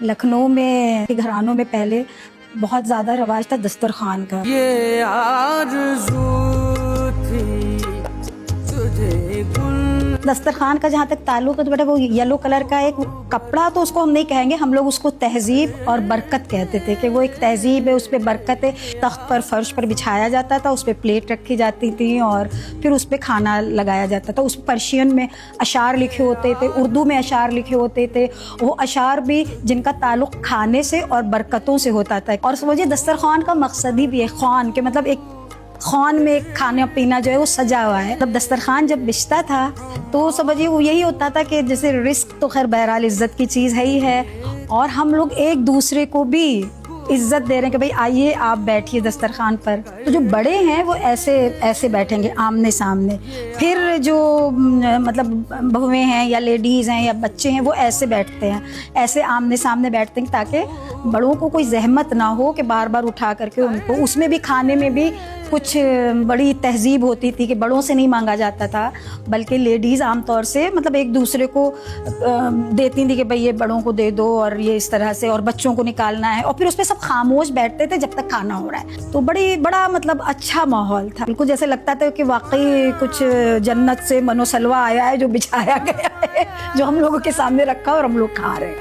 लखनऊ में घरानों में पहले बहुत ज़्यादा रवाज था दस्तरखान का। ये आरज़ू थी तुझे गुल। दस्तरखान का जहाँ तक ताल्लुक है तो बेटा वो येलो कलर का एक कपड़ा, तो उसको हम नहीं कहेंगे, हम लोग उसको तहजीब और बरकत कहते थे कि वो एक तहजीब है, उस पर बरकत है। तख्त पर फर्श पर बिछाया जाता था, उस पर प्लेट रखी जाती थी और फिर उस पर खाना लगाया जाता था। उस पर्शियन में अशार लिखे होते थे, उर्दू में अशार लिखे होते थे, वो अशार भी जिनका ताल्लुक खाने से और बरकतों से होता था। और समझिए दस्तरखान का मकसद ही भी है खान के, मतलब एक खान में एक खाना पीना जो है वो सजा हुआ है। मतलब दस्तरखान जब बिछता था तो समझिए वो यही होता था कि जैसे रिस्क तो खैर बहरहाल इज्जत की चीज़ है ही है, और हम लोग एक दूसरे को भी इज्जत दे रहे हैं कि भाई आइए आप बैठिए दस्तरखान पर। तो जो बड़े हैं वो ऐसे ऐसे बैठेंगे आमने सामने, फिर जो मतलब बहुएं हैं या लेडीज़ हैं या बच्चे हैं वो ऐसे बैठते हैं, ऐसे आमने सामने बैठते हैं ताकि बड़ों को कोई जहमत ना हो कि बार बार उठा करके उनको। उसमें भी खाने में भी कुछ बड़ी तहजीब होती थी कि बड़ों से नहीं मांगा जाता था, बल्कि लेडीज़ आमतौर से मतलब एक दूसरे को देती थी कि भाई ये बड़ों को दे दो और ये इस तरह से, और बच्चों को निकालना है, और फिर उस पर सब खामोश बैठते थे जब तक खाना हो रहा है। तो बड़ा मतलब अच्छा माहौल था, बिल्कुल जैसे लगता था कि वाकई कुछ जन्नत से मनोसलवा आया है जो बिछाया गया है, जो हम लोगों के सामने रखा और हम लोग खा रहे हैं।